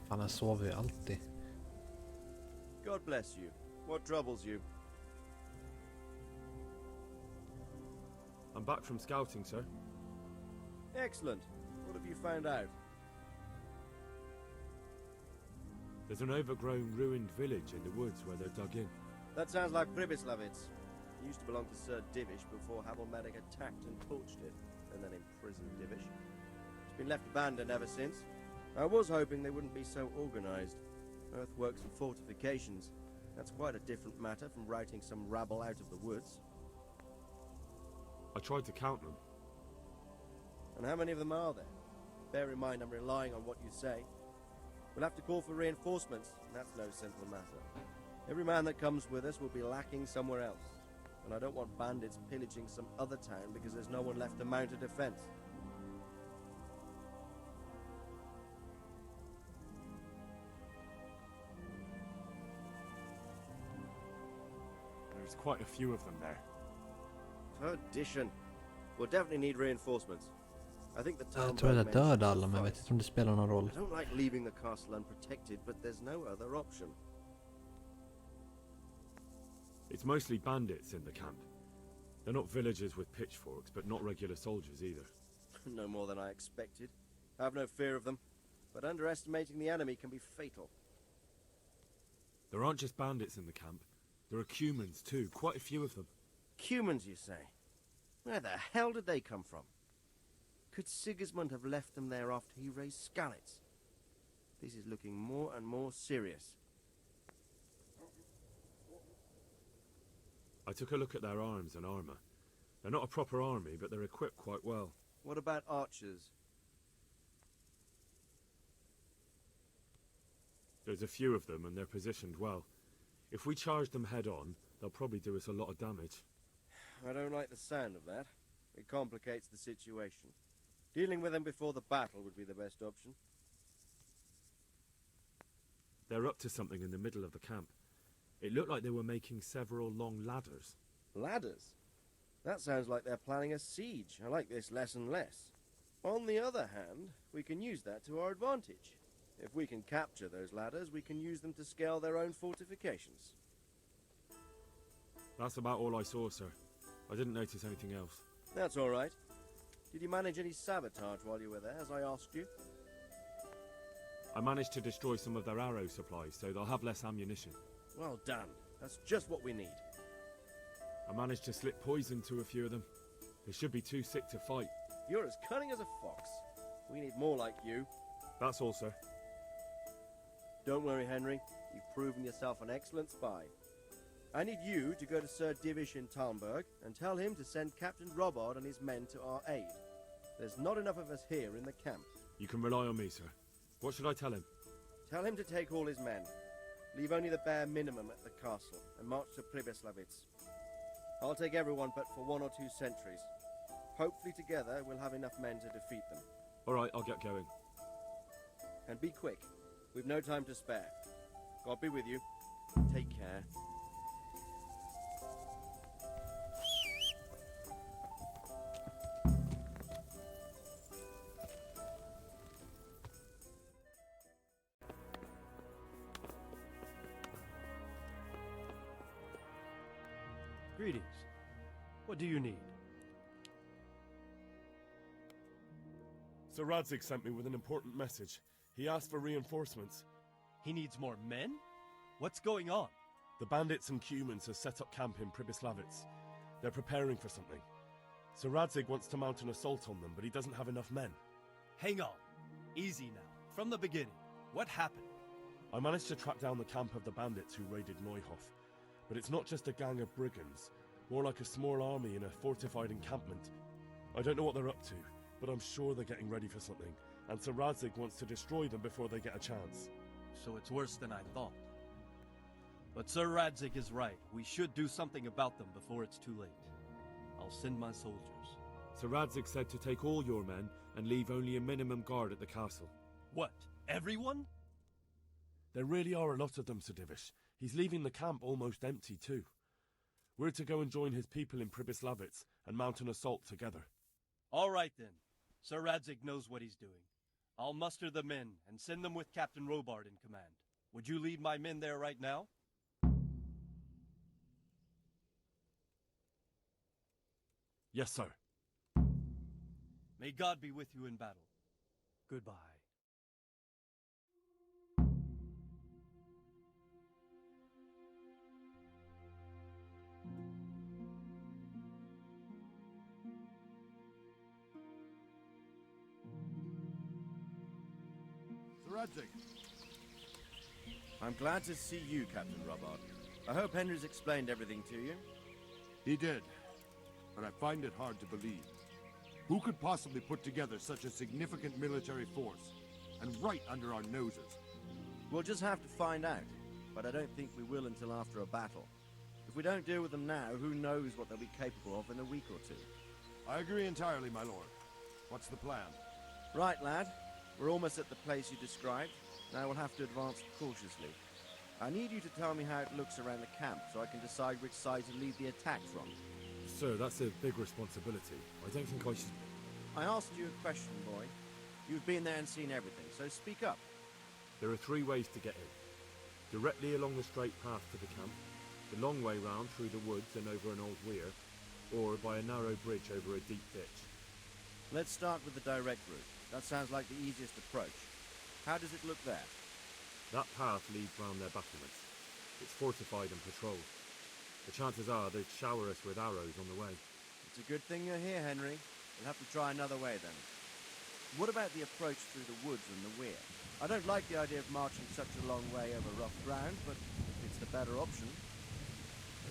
Fan, han sover ju alltid. God bless you. What troubles you? I'm back from scouting, sir. Excellent. What have you found out? There's an overgrown, ruined village in the woods where they're dug in. That sounds like Pribyslavitz. It used to belong to Sir Divish before Havelmatic attacked and torched it, and then imprisoned Divish. It's been left abandoned ever since. I was hoping they wouldn't be so organized. Earthworks and fortifications. That's quite a different matter from routing some rabble out of the woods. I tried to count them. And how many of them are there? Bear in mind I'm relying on what you say. We'll have to call for reinforcements, and that's no simple matter. Every man that comes with us will be lacking somewhere else. And I don't want bandits pillaging some other town because there's no one left to mount a defense. There's quite a few of them there. Perdition. We'll definitely need reinforcements. I think the town Jag tror jag dödade alla, men jag vet inte om det spelar någon roll. I don't like leaving the castle unprotected, but there's no other option. It's mostly bandits in the camp. They're not villagers with pitchforks, but not regular soldiers either. No more than I expected. I have no fear of them, but underestimating the enemy can be fatal. There aren't just bandits in the camp. There are Cumans too, quite a few of them. Cumans, you say? Where the hell did they come from? Could Sigismund have left them there after he raised Skalitz? This is looking more and more serious. I took a look at their arms and armour. They're not a proper army, but they're equipped quite well. What about archers? There's a few of them, and they're positioned well. If we charge them head on, they'll probably do us a lot of damage. I don't like the sound of that. It complicates the situation. Dealing with them before the battle would be the best option. They're up to something in the middle of the camp. It looked like they were making several long ladders. Ladders? That sounds like they're planning a siege. I like this less and less. On the other hand, we can use that to our advantage. If we can capture those ladders, we can use them to scale their own fortifications. That's about all I saw, sir. I didn't notice anything else. That's all right. Did you manage any sabotage while you were there, as I asked you? I managed to destroy some of their arrow supplies, so they'll have less ammunition. Well done. That's just what we need. I managed to slip poison to a few of them. They should be too sick to fight. You're as cunning as a fox. We need more like you. That's all, sir. Don't worry, Henry. You've proven yourself an excellent spy. I need you to go to Sir Divish in Talmberg and tell him to send Captain Robard and his men to our aid. There's not enough of us here in the camp. You can rely on me, sir. What should I tell him? Tell him to take all his men. Leave only the bare minimum at the castle and march to Pribyslavitz. I'll take everyone but for 1 or 2 sentries. Hopefully together we'll have enough men to defeat them. All right, I'll get going. And be quick. We've no time to spare. God be with you. Take care. Greetings. What do you need? Sir Radzig sent me with an important message. He asked for reinforcements. He needs more men? What's going on? The bandits and Cumans have set up camp in Pribyslavitz. They're preparing for something. Sir Radzig wants to mount an assault on them, but he doesn't have enough men. Hang on. Easy now. From the beginning. What happened? I managed to track down the camp of the bandits who raided Neuhof. But it's not just a gang of brigands, more like a small army in a fortified encampment. I don't know what they're up to, but I'm sure they're getting ready for something, and Sir Radzig wants to destroy them before they get a chance. So it's worse than I thought. But Sir Radzig is right. We should do something about them before it's too late. I'll send my soldiers. Sir Radzig said to take all your men and leave only a minimum guard at the castle. What? Everyone? There really are a lot of them, Sir Divish. He's leaving the camp almost empty too. We're to go and join his people in Pribyslavitz and mount an assault together. All right then. Sir Radzig knows what he's doing. I'll muster the men and send them with Captain Robard in command. Would you lead my men there right now? Yes, sir. May God be with you in battle. Goodbye. I'm glad to see you, Captain Robard. I hope Henry's explained everything to you. He did, but I find it hard to believe. Who could possibly put together such a significant military force, and right under our noses? We'll just have to find out, but I don't think we will until after a battle. If we don't deal with them now, who knows what they'll be capable of in a week or two. I agree entirely, my lord. What's the plan? Right, lad. We're almost at the place you described. Now we'll have to advance cautiously. I need you to tell me how it looks around the camp so I can decide which side to lead the attack from. Sir, that's a big responsibility. I don't think I should... I asked you a question, boy. You've been there and seen everything, so speak up. There are 3 ways to get in. Directly along the straight path to the camp, the long way round through the woods and over an old weir, or by a narrow bridge over a deep ditch. Let's start with the direct route. That sounds like the easiest approach. How does it look there? That path leads round their battlements. It's fortified and patrolled. The chances are they'd shower us with arrows on the way. It's a good thing you're here, Henry. We'll have to try another way then. What about the approach through the woods and the weir? I don't like the idea of marching such a long way over rough ground, but it's the better option.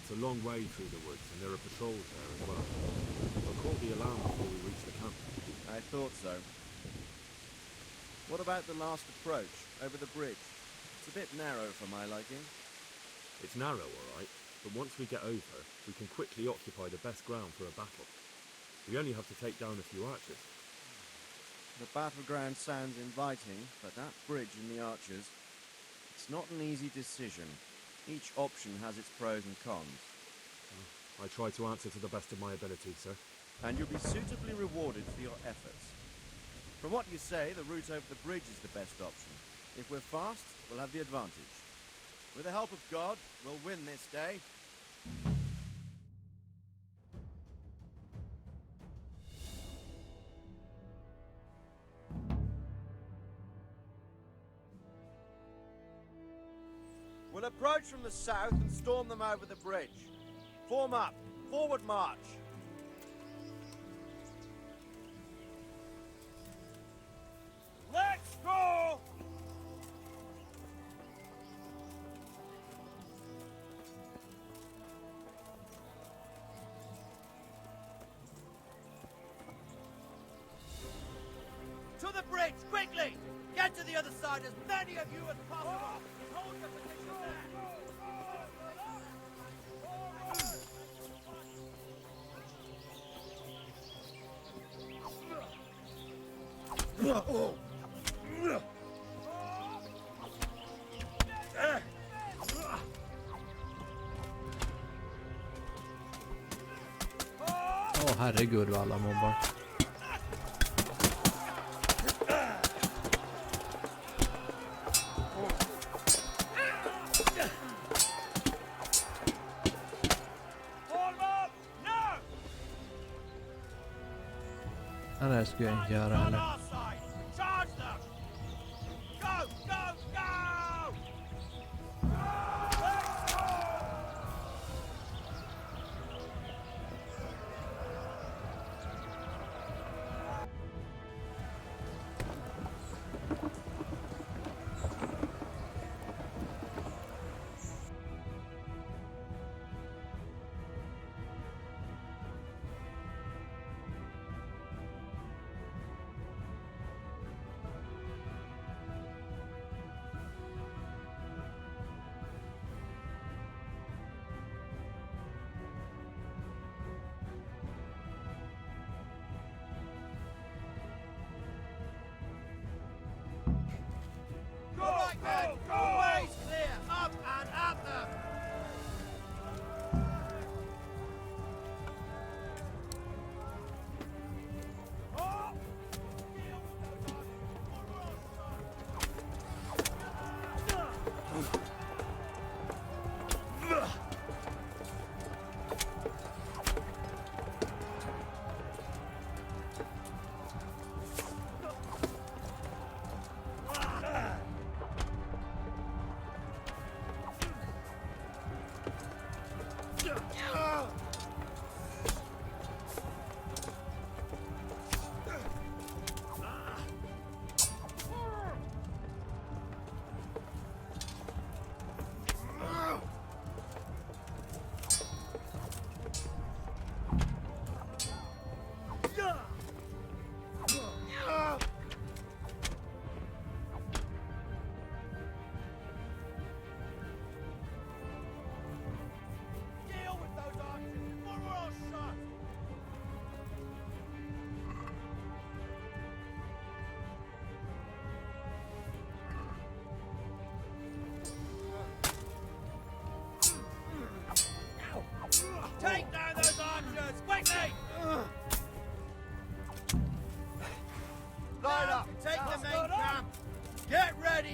It's a long way through the woods, and there are patrols there as well. I'll call the alarm before we reach the camp. I thought so. What about the last approach, over the bridge? It's a bit narrow for my liking. It's narrow, all right, but once we get over, we can quickly occupy the best ground for a battle. We only have to take down a few archers. The battleground sounds inviting, but that bridge and the archers, it's not an easy decision. Each option has its pros and cons. I try to answer to the best of my ability, sir. And you'll be suitably rewarded for your efforts. From what you say, the route over the bridge is the best option. If we're fast, we'll have the advantage. With the help of God, we'll win this day. We'll approach from the south and storm them over the bridge. Form up. Forward march. Let's go! To the bridge, quickly! Get to the other side, as many of you as possible! Hold your position there! Åh herregud vad alla mobbar. Det där skulle jag inte göra heller.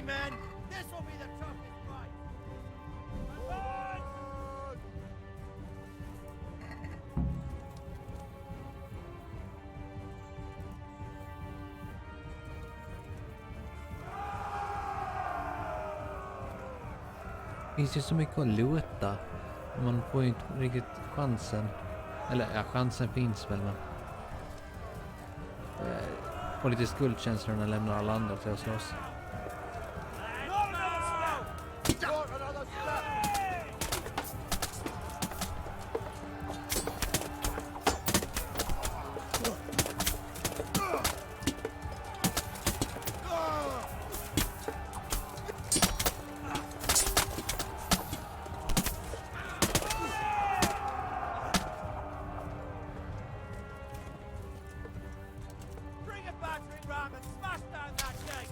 men! This will be the toughest fight! Det finns ju så mycket att luta. Man får ju inte riktigt chansen. Eller ja, chansen finns väl, men... Får lite skuldkänslor när jag lämnar alla andra till att slåss. Bring a battering ram and smash down that gate!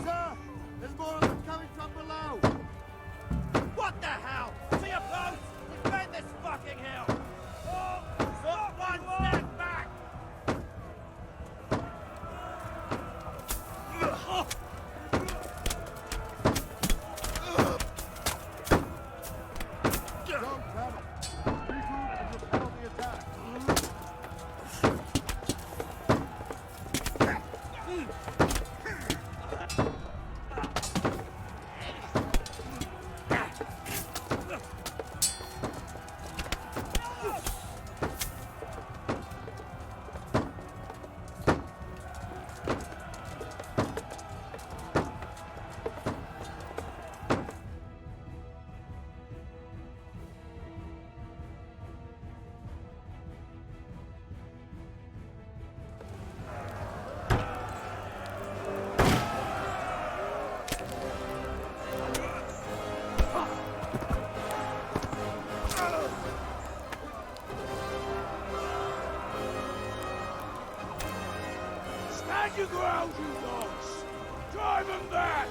Sir! There's more of them coming from below! What the hell? To your boats! Defend this fucking hill! Oh! Stop one step back! Don't panic. Regroup and repel the attack. Stand your ground, you dogs! Drive them back!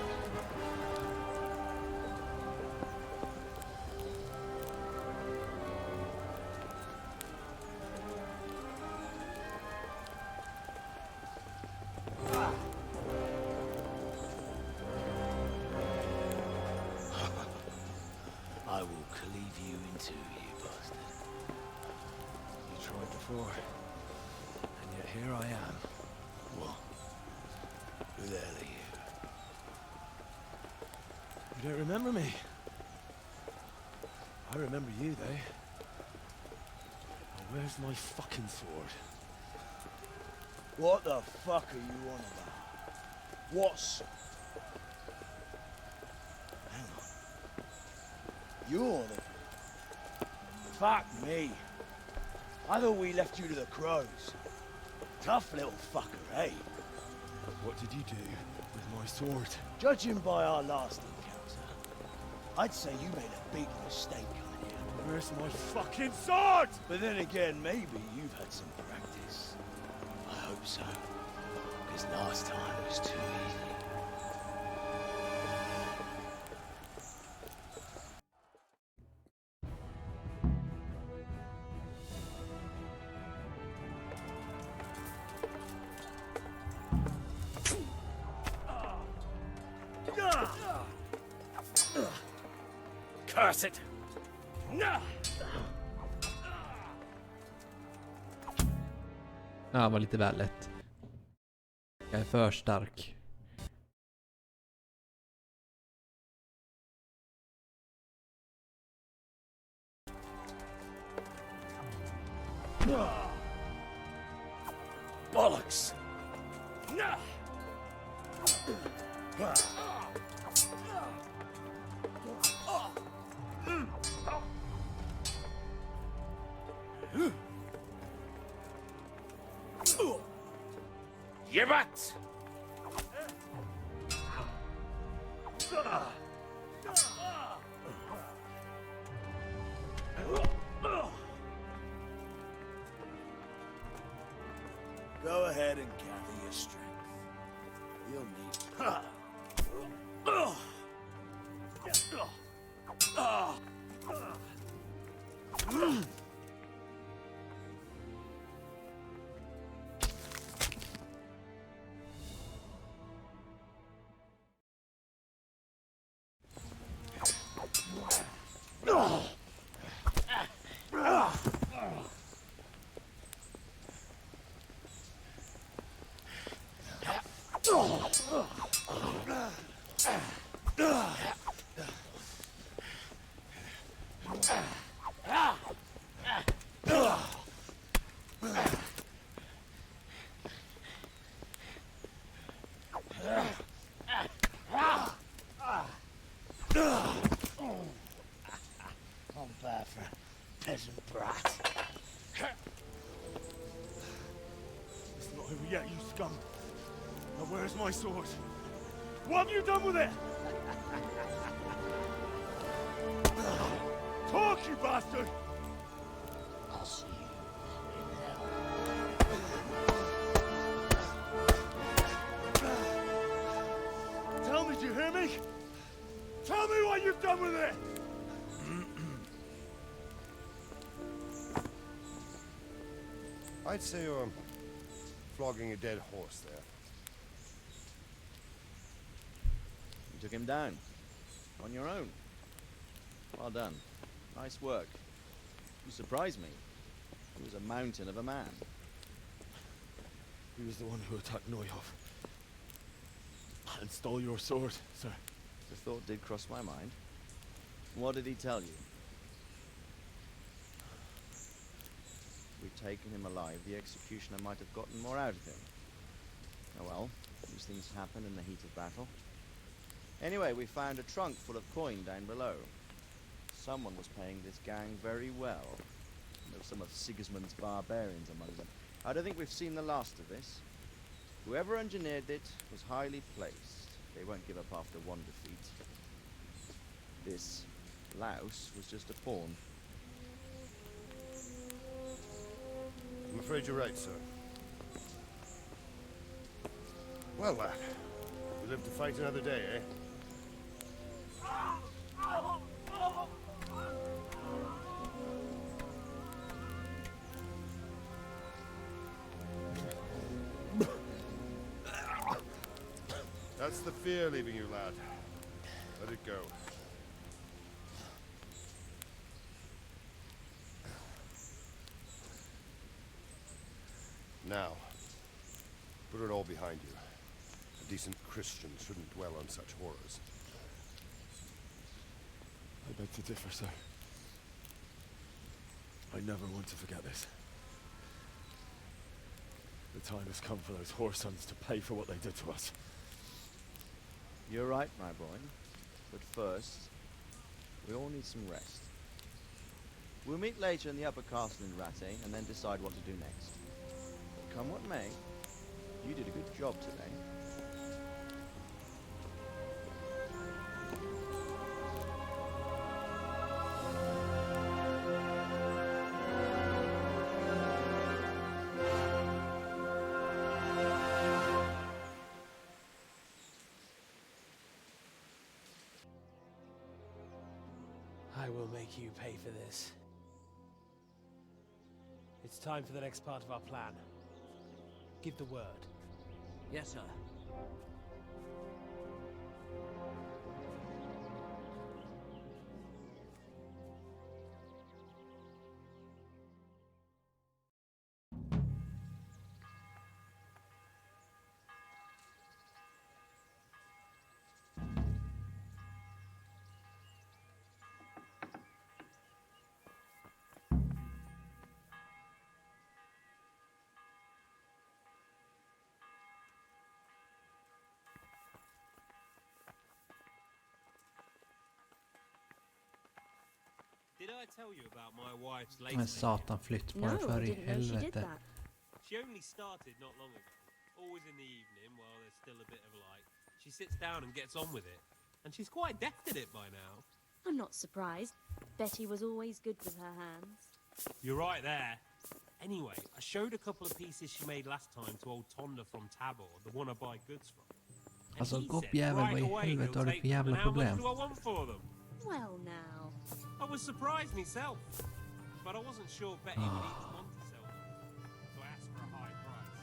I will cleave you in two, you bastard. You tried before, and yet here I am. What? Who the hell are you? You don't remember me? I remember you, though. Well, where's my fucking sword? What the fuck are you on about? What's... Hang on. You're the... Fuck me. I thought we left you to the crows. Tough little fucker, eh? What did you do with my sword? Judging by our last encounter, I'd say you made a big mistake coming here. Where's my fucking sword? But then again, maybe you've had some practice. I hope so. Because last time was too easy. Curse it! Ja, det var lite väl lätt. Jag är för stark. Bollocks! Jebbat! Go ahead and gather your strength. You'll need I'm bad for a peasant brat. It's not over yet, you scum. Now where's my sword? What have you done with it? Talk, you bastard! I'll see you in hell. Tell me, do you hear me? Tell me what you've done with it! I'd say you're flogging a dead horse there. You took him down. On your own. Well done. Nice work. You surprised me. He was a mountain of a man. He was the one who attacked Neuhoff. And stole your sword, sir. The thought did cross my mind. What did he tell you? If we'd taken him alive, the executioner might have gotten more out of him. Oh well, these things happen in the heat of battle. Anyway, we found a trunk full of coin down below. Someone was paying this gang very well. There were some of Sigismund's barbarians among them. I don't think we've seen the last of this. Whoever engineered it was highly placed. They won't give up after one defeat. This louse was just a pawn. I'm afraid you're right, sir. Well, lad, we live to fight another day, eh? That's the fear leaving you, lad. Let it go. Now, put it all behind you. A decent Christian shouldn't dwell on such horrors. I beg to differ, sir. I never want to forget this. The time has come for those whoresons to pay for what they did to us. You're right, my boy. But first, we all need some rest. We'll meet later in the upper castle in Rattay and then decide what to do next. But come what may, you did a good job today. I will make you pay for this. It's time for the next part of our plan. Give the word. Yes, sir. I tell you about my wife's Men latest? satan, flytt på No, den I för i didn't know she did helvete. that. She only started not long ago. Always in the evening while there's still a bit of light. She sits down and gets on with it. And she's quite deft at it by now. I'm not surprised. Betty was always good with her hands. You're right there. Anyway, I showed a couple of pieces she made last time to old Tonda from Tabor, the one I buy goods from. And Alltså, he gopp said jävel, vad right i away helvete he'll har du take för them, jävla and how much problem? do I want for them? Well, now. I was surprised myself, but I wasn't sure Betty would even want to sell them. So I asked for a high price.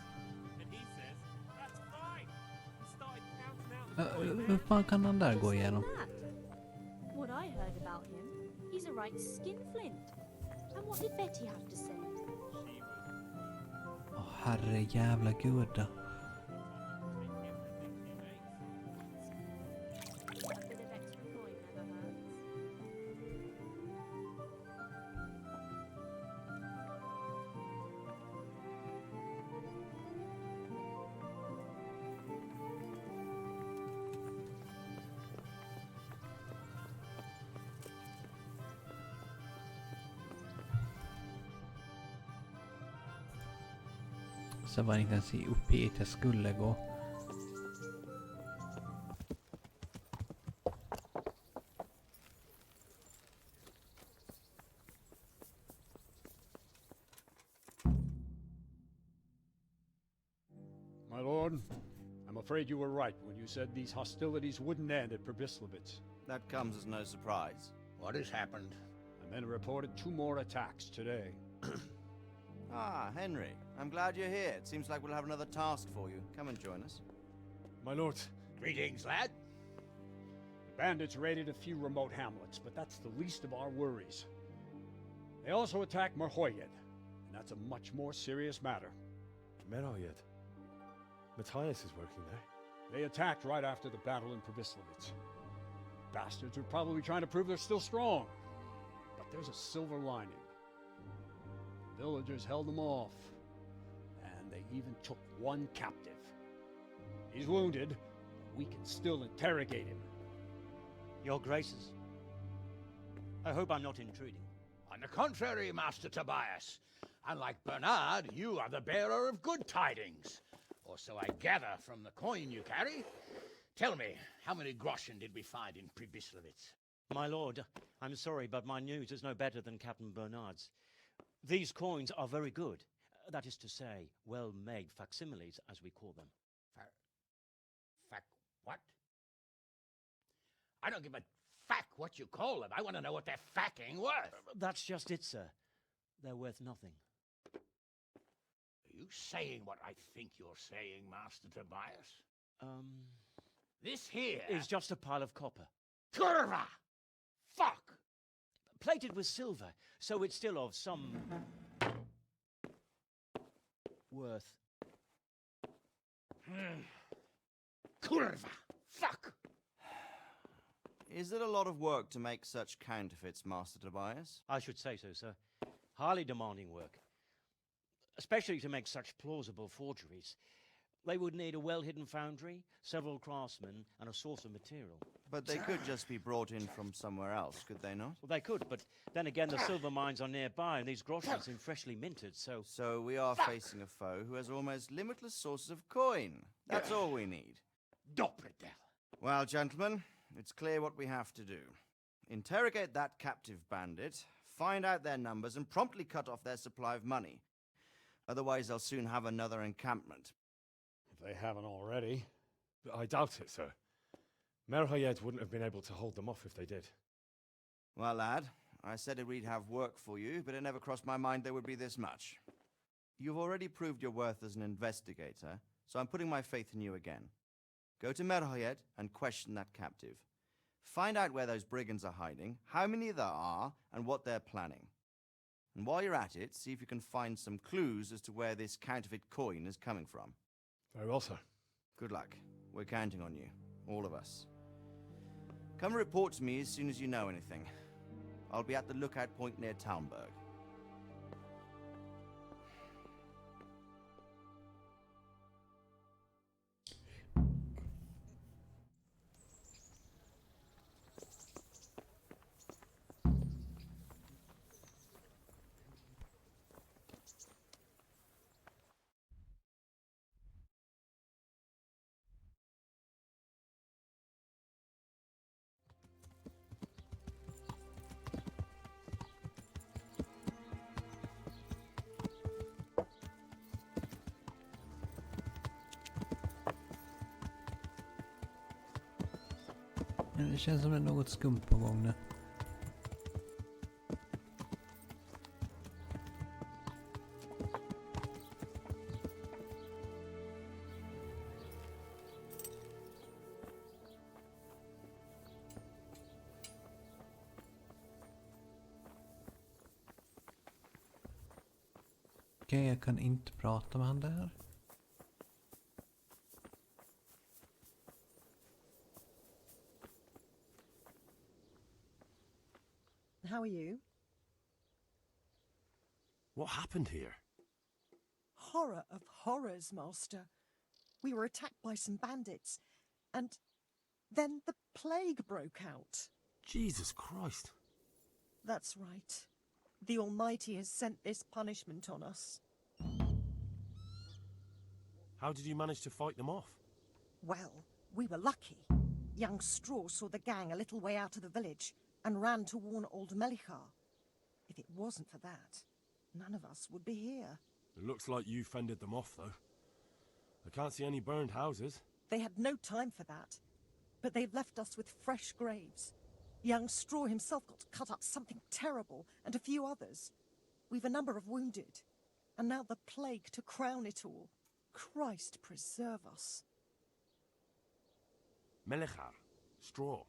And he says, that's fine. He started counting out the coins. Hur fan kan han där gå Just igenom? like that. What I heard about him, he's a right skinflint. And what did Betty have to say? She was Åh, herre jävla guda. A bit of extra coin never hurts. Så var det inte ens upp hit jag skulle gå. My lord, I'm afraid you were right when you said these hostilities wouldn't end at Probislavitz. That comes as no surprise. What has happened? The men reported 2 more attacks today. Ah, Henry. I'm glad you're here. It seems like we'll have another task for you. Come and join us. My lord, Greetings, lad. The bandits raided a few remote hamlets, but that's the least of our worries. They also attacked Merhoyed, and that's a much more serious matter. Merhoyed. Matthias is working there. They attacked right after the battle in Probislavitz. Bastards were probably trying to prove they're still strong. But there's a silver lining. The villagers held them off, and they even took one captive. He's wounded, but we can still interrogate him. Your Graces, I hope I'm not intruding. On the contrary, Master Tobias. Unlike Bernard, you are the bearer of good tidings. Or so I gather from the coin you carry. Tell me, how many groschen did we find in Probislavitz? My lord, I'm sorry, but my news is no better than Captain Bernard's. These coins are very good. That is to say, well-made facsimiles, as we call them. What? I don't give a fuck what you call them. I want to know what they're fucking worth. That's just it, sir. They're worth nothing. Are you saying what I think you're saying, Master Tobias? This here is just a pile of copper. Kurva! Fuck! Plated with silver, so it's still of some worth. Kurva! Fuck! Is it a lot of work to make such counterfeits, Master Tobias? I should say so, sir. Highly demanding work. Especially to make such plausible forgeries. They would need a well-hidden foundry, several craftsmen, and a source of material. But they could just be brought in from somewhere else, could they not? Well, they could, but then again, the silver mines are nearby, and these groschen seem freshly minted, so... So we are facing a foe who has almost limitless sources of coin. That's all we need. Doppelder. Well, gentlemen, it's clear what we have to do. Interrogate that captive bandit, find out their numbers, and promptly cut off their supply of money. Otherwise, they'll soon have another encampment. If they haven't already. I doubt it, sir. Merhoyed wouldn't have been able to hold them off if they did. Well, lad, I said we'd have work for you, but it never crossed my mind there would be this much. You've already proved your worth as an investigator, so I'm putting my faith in you again. Go to Merhoyed and question that captive. Find out where those brigands are hiding, how many there are, and what they're planning. And while you're at it, see if you can find some clues as to where this counterfeit coin is coming from. Very well, sir. Good luck. We're counting on you. All of us. Come report to me as soon as you know anything. I'll be at the lookout point near Talmberg. Men det känns som det är något skumt på gång nu. Okej, jag kan inte prata med han där. How are you? What happened here? Horror of horrors, Master. We were attacked by some bandits, and then the plague broke out. Jesus Christ. That's right. The Almighty has sent this punishment on us. How did you manage to fight them off? Well, we were lucky. Young Straw saw the gang a little way out of the village and ran to warn old Melichar. If it wasn't for that, none of us would be here. It looks like you fended them off, though. I can't see any burned houses. They had no time for that, but they've left us with fresh graves. Young Straw himself got cut up something terrible, and a few others. We've a number of wounded, and now the plague to crown it all. Christ preserve us. Melichar, Straw.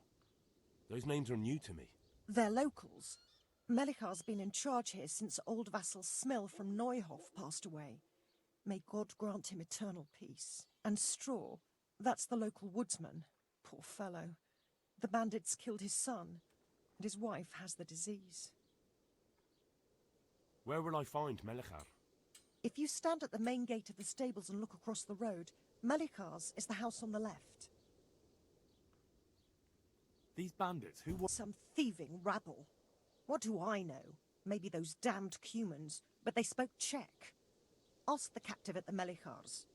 Those names are new to me. They're locals. Melichar's been in charge here since old vassal Smil from Neuhof passed away. May God grant him eternal peace. And Straw, that's the local woodsman. Poor fellow. The bandits killed his son, and his wife has the disease. Where will I find Melichar? If you stand at the main gate of the stables and look across the road, Melichar's is the house on the left. These bandits, who were... Some thieving rabble. What do I know? Maybe those damned Cumans, but they spoke Czech. Ask the captive at the Melichar's.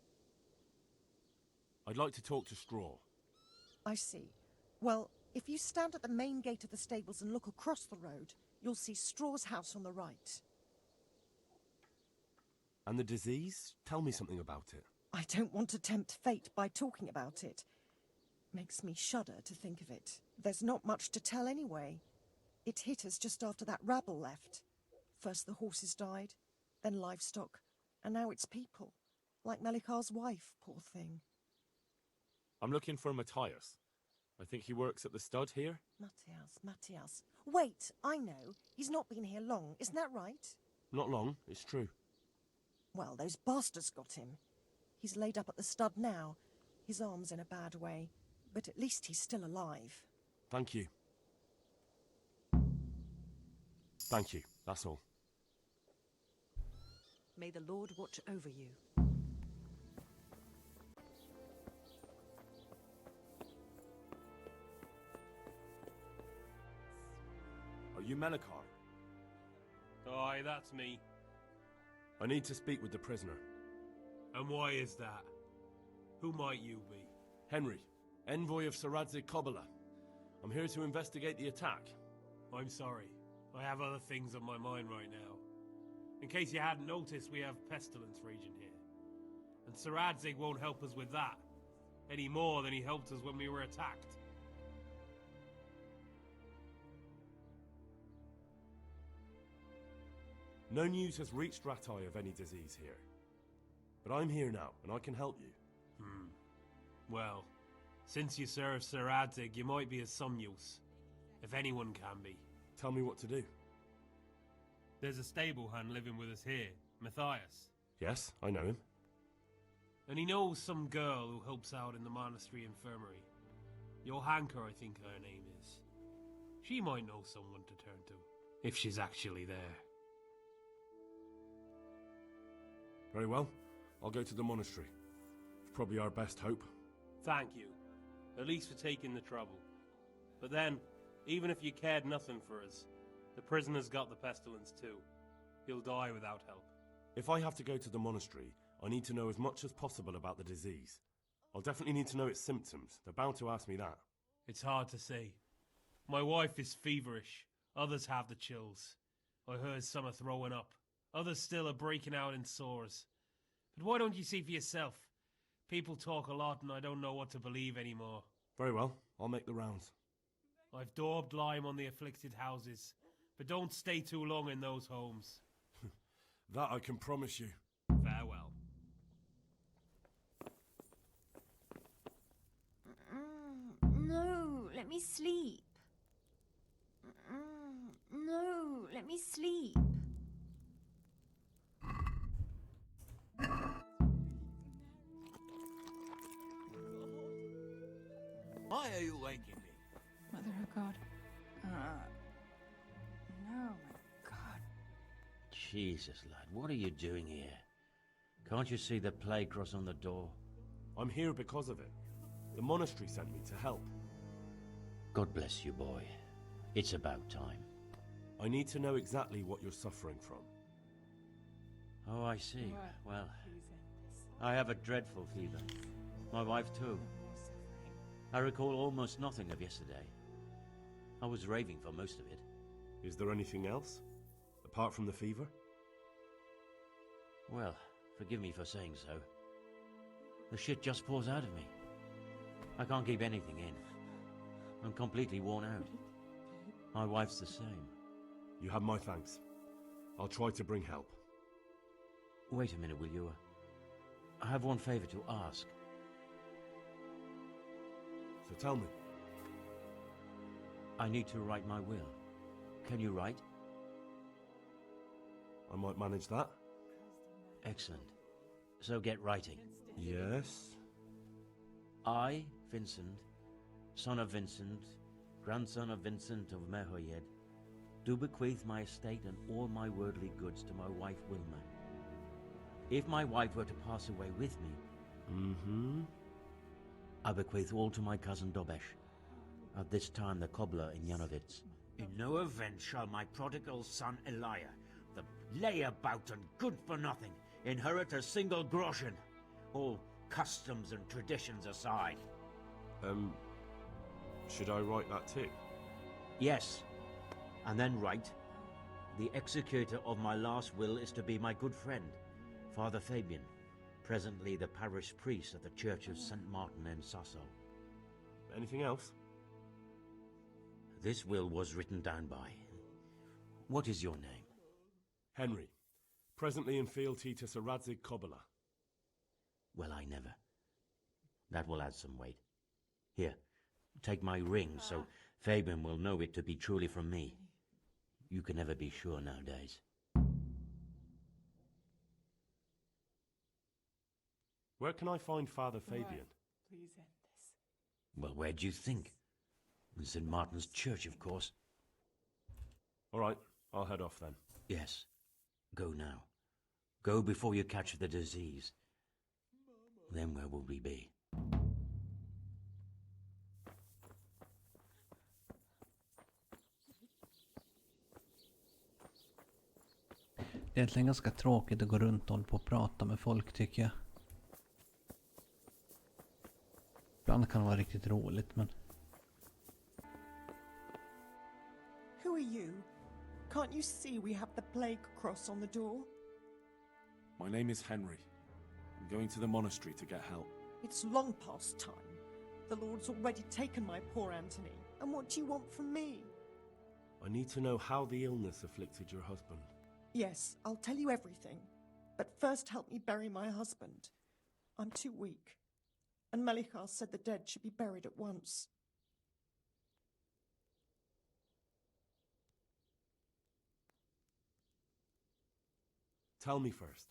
I'd like to talk to Straw. I see. Well, if you stand at the main gate of the stables and look across the road, you'll see Straw's house on the right. And the disease? Tell me something about it. I don't want to tempt fate by talking about it. Makes me shudder to think of it. There's not much to tell anyway. It hit us just after that rabble left. First the horses died, then livestock, and now it's people. Like Melichar's wife, poor thing. I'm looking for Matthias. I think he works at the stud here. Matthias. Wait, I know. He's not been here long, isn't that right? Not long, it's true. Well, those bastards got him. He's laid up at the stud now. His arm's in a bad way, but at least he's still alive. Thank you. Thank you, that's all. May the Lord watch over you. Are you Melichar? Aye, that's me. I need to speak with the prisoner. And why is that? Who might you be? Henry, envoy of Saradze Kobala. I'm here to investigate the attack. I'm sorry. I have other things on my mind right now. In case you hadn't noticed, we have pestilence raging here. And Saradzig won't help us with that, any more than he helped us when we were attacked. No news has reached Ratai of any disease here. But I'm here now, and I can help you. Well, since you serve Saradzig, you might be of some use. If anyone can be. Tell me what to do. There's a stable hand living with us here, Matthias. Yes, I know him. And he knows some girl who helps out in the monastery infirmary. Johanka, I think her name is. She might know someone to turn to, if she's actually there. Very well. I'll go to the monastery. It's probably our best hope. Thank you. At least for taking the trouble. But then, even if you cared nothing for us, the prisoner's got the pestilence too. He'll die without help. If I have to go to the monastery, I need to know as much as possible about the disease. I'll definitely need to know its symptoms. They're bound to ask me that. It's hard to say. My wife is feverish. Others have the chills. I heard some are throwing up. Others still are breaking out in sores. But why don't you see for yourself? People talk a lot and I don't know what to believe anymore. Very well. I'll make the rounds. I've daubed lime on the afflicted houses, but don't stay too long in those homes. That I can promise you. Farewell. No, let me sleep. No, let me sleep. Why are you waking me? Mother of God. No, my God. Jesus, lad, what are you doing here? Can't you see the plague cross on the door? I'm here because of it. The monastery sent me to help. God bless you, boy. It's about time. I need to know exactly what you're suffering from. Oh, I see. Well, I have a dreadful fever. My wife too. I recall almost nothing of yesterday. I was raving for most of it. Is there anything else? Apart from the fever? Well, forgive me for saying so. The shit just pours out of me. I can't keep anything in. I'm completely worn out. My wife's the same. You have my thanks. I'll try to bring help. Wait a minute, will you? I have one favor to ask. So tell me. I need to write my will. Can you write? I might manage that. Excellent. So get writing. Yes? I, Vincent, son of Vincent, grandson of Vincent of Mehoyed, do bequeath my estate and all my worldly goods to my wife Wilma. If my wife were to pass away with me, I bequeath all to my cousin Dobesh, at this time the cobbler in Yanovitz. In no event shall my prodigal son Elia, the layabout and good-for-nothing, inherit a single groschen, all customs and traditions aside. Should I write that too? Yes, and then write, the executor of my last will is to be my good friend, Father Fabian, presently the parish priest at the Church of St. Martin in Sasso. Anything else? This will was written down by. What is your name? Henry, presently in fealty to Sir Radzig Kobyla. Well, I never. That will add some weight. Here, take my ring, so Fabian will know it to be truly from me. You can never be sure nowadays. Where can I find Father Fabian? Please end this. Well, where do you think? In St. Martin's Church, of course. All right, I'll head off then. Yes. Go now. Go before you catch the disease. Then where will we be? Det är egentligen ganska tråkigt att gå runt och hålla på och prata med folk, tycker jag. Ibland kan det vara riktigt roligt, men... Who are you? Can't you see we have the plague cross on the door? My name is Henry. I'm going to the monastery to get help. It's long past time. The Lord's already taken my poor Anthony. And what do you want from me? I need to know how the illness afflicted your husband. Yes, I'll tell you everything. But first help me bury my husband. I'm too weak. And Melichar said the dead should be buried at once. Tell me first.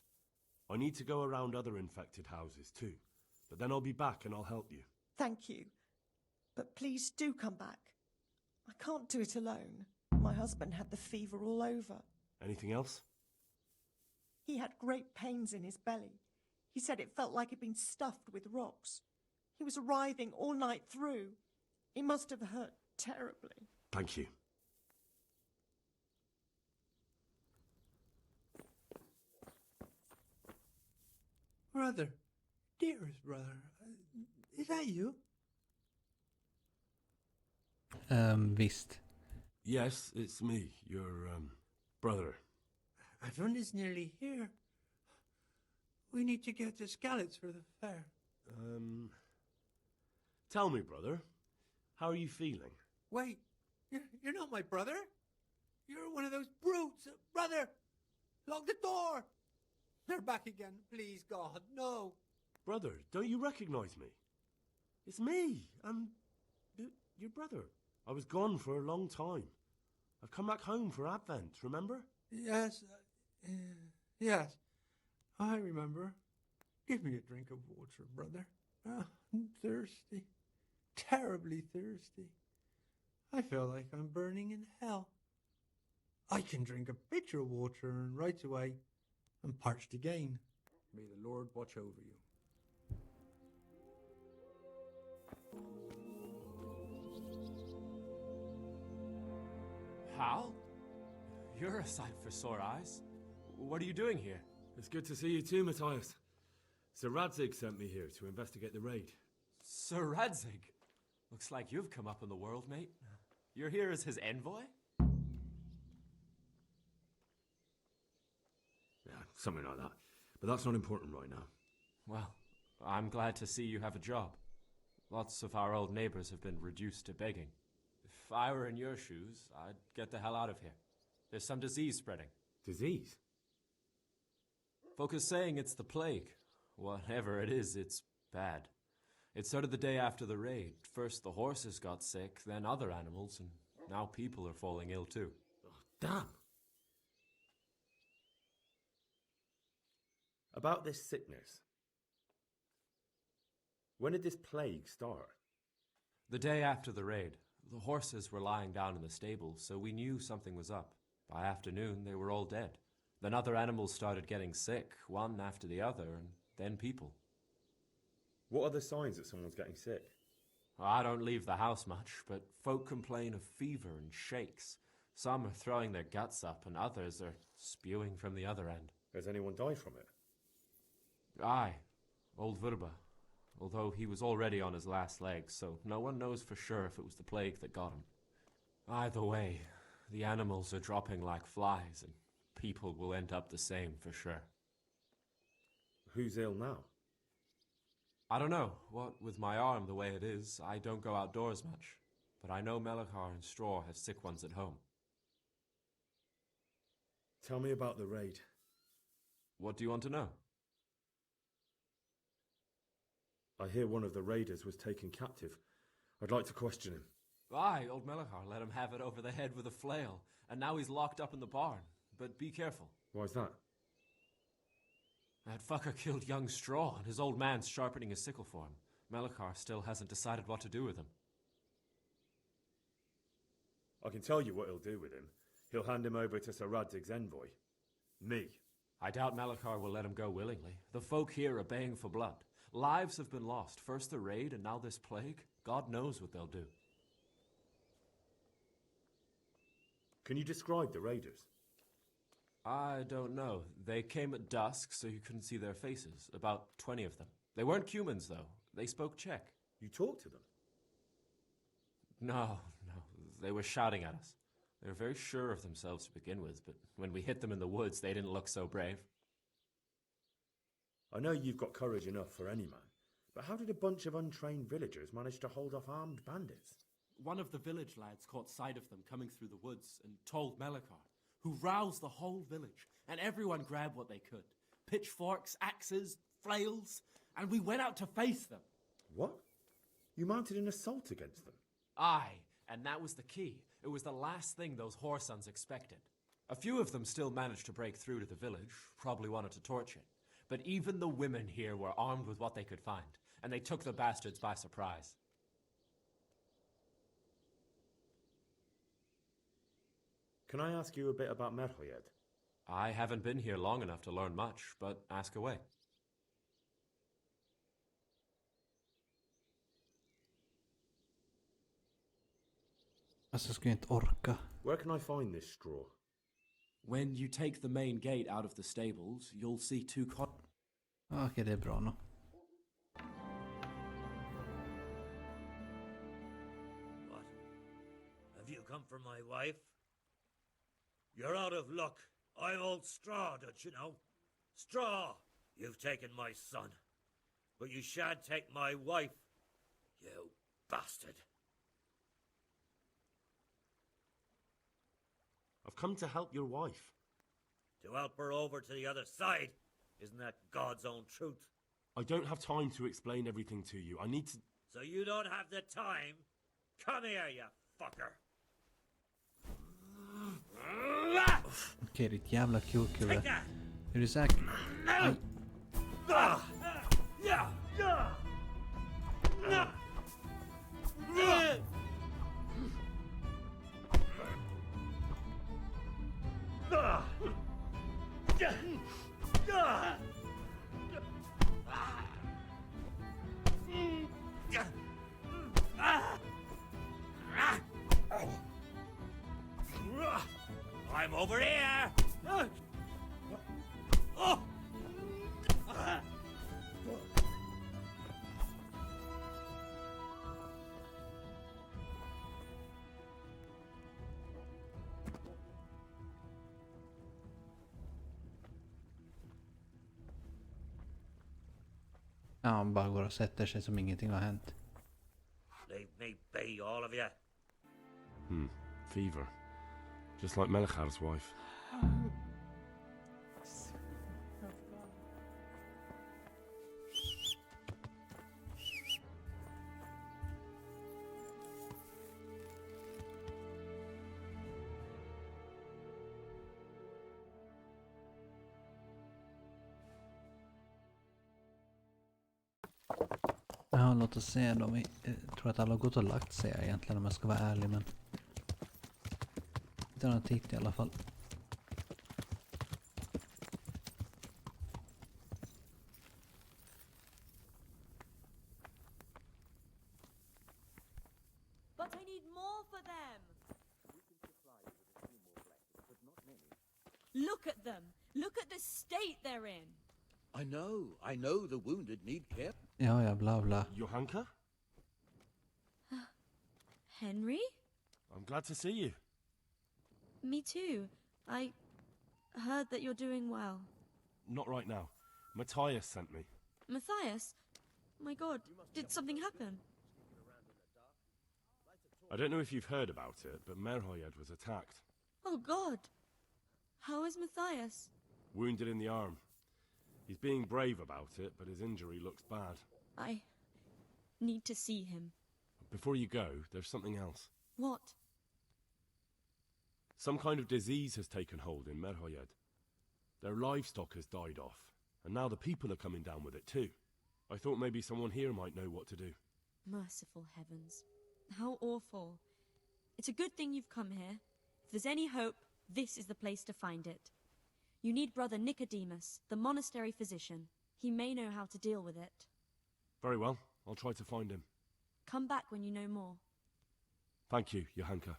I need to go around other infected houses too. But then I'll be back and I'll help you. Thank you. But please do come back. I can't do it alone. My husband had the fever all over. Anything else? He had great pains in his belly. He said it felt like it'd been stuffed with rocks. He was writhing all night through. He must have hurt terribly. Thank you. Brother, dearest brother, is that you? Visst. Yes, it's me, your, brother. Everyone is nearly here. We need to get the scallops for the fair. Tell me, brother, how are you feeling? Wait, You're not my brother. You're one of those brutes. Brother, lock the door. They're back again. Please, God, no. Brother, don't you recognize me? It's me. I'm your brother. I was gone for a long time. I've come back home for Advent, remember? Yes. Yes. I remember. Give me a drink of water, brother. I'm thirsty. Terribly thirsty. I feel like I'm burning in hell. I can drink a pitcher of water and right away I'm parched again. May the Lord watch over you. Hal? You're a sight for sore eyes. What are you doing here? It's good to see you too, Matthias. Sir Radzig sent me here to investigate the raid. Sir Radzig? Looks like you've come up in the world, mate. You're here as his envoy? Yeah, something like that. But that's not important right now. Well, I'm glad to see you have a job. Lots of our old neighbors have been reduced to begging. If I were in your shoes, I'd get the hell out of here. There's some disease spreading. Disease? Folk are saying it's the plague. Whatever it is, it's bad. It started the day after the raid. First the horses got sick, then other animals, and now people are falling ill too. Oh, damn! About this sickness. When did this plague start? The day after the raid. The horses were lying down in the stable, so we knew something was up. By afternoon, they were all dead. Then other animals started getting sick, one after the other, and then people. What are the signs that someone's getting sick? I don't leave the house much, but folk complain of fever and shakes. Some are throwing their guts up, and others are spewing from the other end. Has anyone died from it? Aye, old Verba. Although he was already on his last legs, so no one knows for sure if it was the plague that got him. Either way, the animals are dropping like flies, and people will end up the same for sure. Who's ill now? I don't know. What with my arm the way it is, I don't go outdoors much. But I know Melachar and Straw have sick ones at home. Tell me about the raid. What do you want to know? I hear one of the raiders was taken captive. I'd like to question him. Aye, old Melachar let him have it over the head with a flail, and now he's locked up in the barn. But be careful. Why's that? That fucker killed young Straw, and his old man's sharpening his sickle for him. Melachar still hasn't decided what to do with him. I can tell you what he'll do with him. He'll hand him over to Sir Radzig's envoy. Me. I doubt Melachar will let him go willingly. The folk here are baying for blood. Lives have been lost. First the raid, and now this plague. God knows what they'll do. Can you describe the raiders? I don't know. They came at dusk, so you couldn't see their faces. About 20 of them. They weren't humans, though. They spoke Czech. You talked to them? No. They were shouting at us. They were very sure of themselves to begin with, but when we hit them in the woods, they didn't look so brave. I know you've got courage enough for any man, but how did a bunch of untrained villagers manage to hold off armed bandits? One of the village lads caught sight of them coming through the woods and told Melachar, who roused the whole village, and everyone grabbed what they could. Pitchforks, axes, flails, and we went out to face them. What? You mounted an assault against them? Aye, and that was the key. It was the last thing those whoresons expected. A few of them still managed to break through to the village, probably wanted to torch it. But even the women here were armed with what they could find, and they took the bastards by surprise. Can I ask you a bit about Merhoyed? I haven't been here long enough to learn much, but ask away. Alltså, ska jag inte orka. Where can I find this straw? When you take the main gate out of the stables, you'll see two Okej, det är bra nu. What? Have you come for my wife? You're out of luck. I'm old Straw, don't you know? Straw! You've taken my son. But you shan't take my wife. You bastard. I've come to help your wife. To help her over to the other side? Isn't that God's own truth? I don't have time to explain everything to you. I need to... So you don't have the time? Come here, you fucker! Okej, ditt jävla kokhuvud. Är du säker? Aj. I'm over here! Oh! Ja, han bara går och sätter sig som ingenting har hänt. Leave me be, all of you. Fever. Just like Melichar's wife. Ja, låt oss se då. Jag tror att alla har gått och lagt sig egentligen om jag ska vara ärlig, men... Det är en titt i alla fall. But I need more for them. Look at them. Look at the state they're in. I know the wounded need care. Ja, bla bla. Johanka? Henry? I'm glad to see you. Me too. I heard that you're doing well. Not right now. Matthias sent me. Matthias? My God, did something happen? I don't know if you've heard about it, but Merhoyed was attacked. Oh God. How is Matthias? Wounded in the arm. He's being brave about it, but his injury looks bad. I need to see him. Before you go, there's something else. What? Some kind of disease has taken hold in Merhoyed. Their livestock has died off, and now the people are coming down with it too. I thought maybe someone here might know what to do. Merciful heavens. How awful. It's a good thing you've come here. If there's any hope, this is the place to find it. You need Brother Nicodemus, the monastery physician. He may know how to deal with it. Very well, I'll try to find him. Come back when you know more. Thank you, Johanka.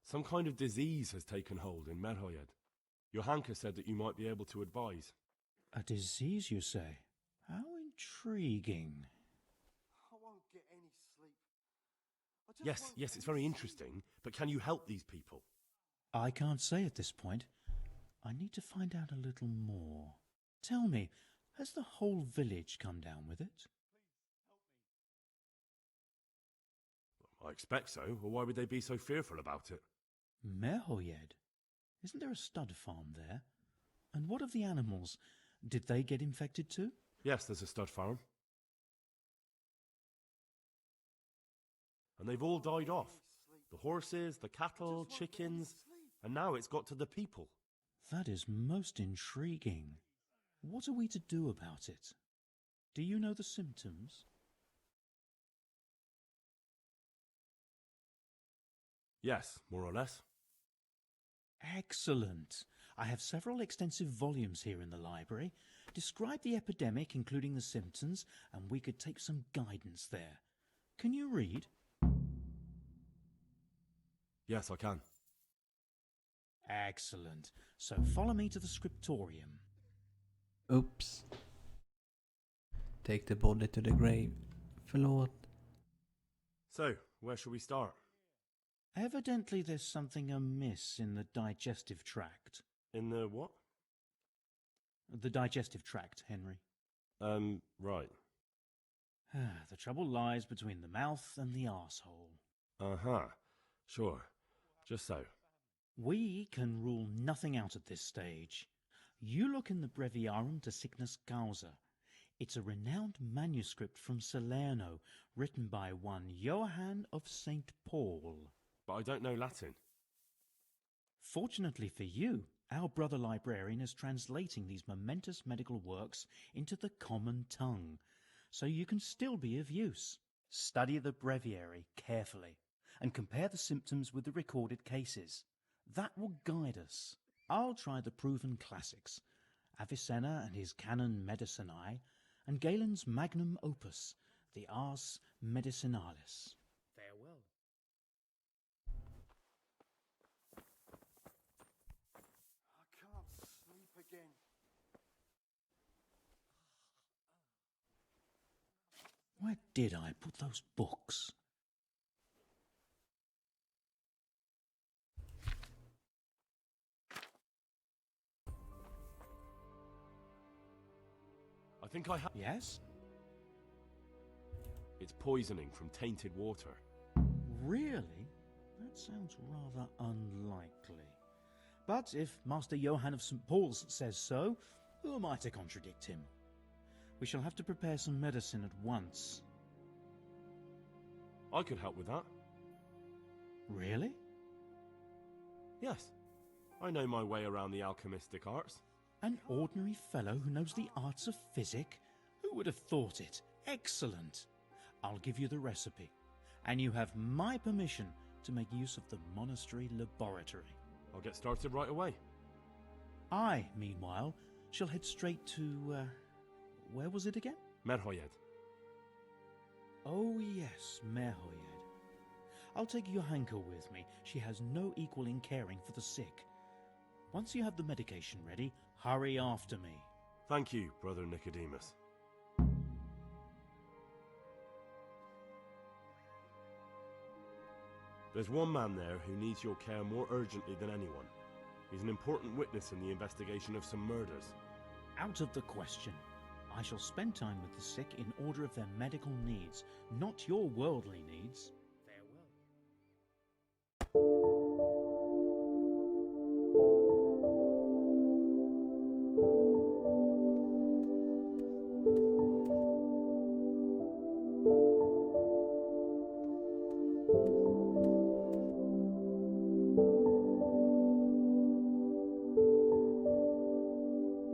Some kind of disease has taken hold in Merhoyed. Johanka said that you might be able to advise. A disease, you say? How intriguing. I won't get any sleep. Yes, it's very interesting, but can you help these people? I can't say at this point. I need to find out a little more. Tell me, has the whole village come down with it? I expect so, or why would they be so fearful about it? Merhoyed? Isn't there a stud farm there? And what of the animals? Did they get infected too? Yes, there's a stud farm. And they've all died off. The horses, the cattle, chickens, and now it's got to the people. That is most intriguing. What are we to do about it? Do you know the symptoms? Yes, more or less. Excellent. I have several extensive volumes here in the library. Describe the epidemic, including the symptoms, and we could take some guidance there. Can you read? Yes, I can. Excellent. So follow me to the scriptorium. Oops. Take the body to the grave. Förlåt. So, where shall we start? Evidently there's something amiss in the digestive tract. In the what? The digestive tract, Henry. Right. The trouble lies between the mouth and the arsehole. Uh-huh. Sure. Just so. We can rule nothing out at this stage. You look in the Breviarum de Sickness Causa. It's a renowned manuscript from Salerno, written by one Johann of St. Paul. But I don't know Latin. Fortunately for you, our brother librarian is translating these momentous medical works into the common tongue, so you can still be of use. Study the breviary carefully and compare the symptoms with the recorded cases. That will guide us. I'll try the proven classics, Avicenna and his Canon Medicinae, and Galen's magnum opus, the Ars Medicinalis. Farewell. I can't sleep again. Where did I put those books? I think I have... Yes? It's poisoning from tainted water. Really? That sounds rather unlikely. But if Master Johann of St. Paul's says so, who am I to contradict him? We shall have to prepare some medicine at once. I could help with that. Really? Yes. I know my way around the alchemistic arts. An ordinary fellow who knows the arts of physic? Who would have thought it? Excellent. I'll give you the recipe, and you have my permission to make use of the monastery laboratory. I'll get started right away. I, meanwhile, shall head straight to, where was it again? Merhoyed. Oh yes, Merhoyed. I'll take Johanka with me. She has no equal in caring for the sick. Once you have the medication ready, hurry after me. Thank you, Brother Nicodemus. There's one man there who needs your care more urgently than anyone. He's an important witness in the investigation of some murders. Out of the question. I shall spend time with the sick in order of their medical needs, not your worldly needs.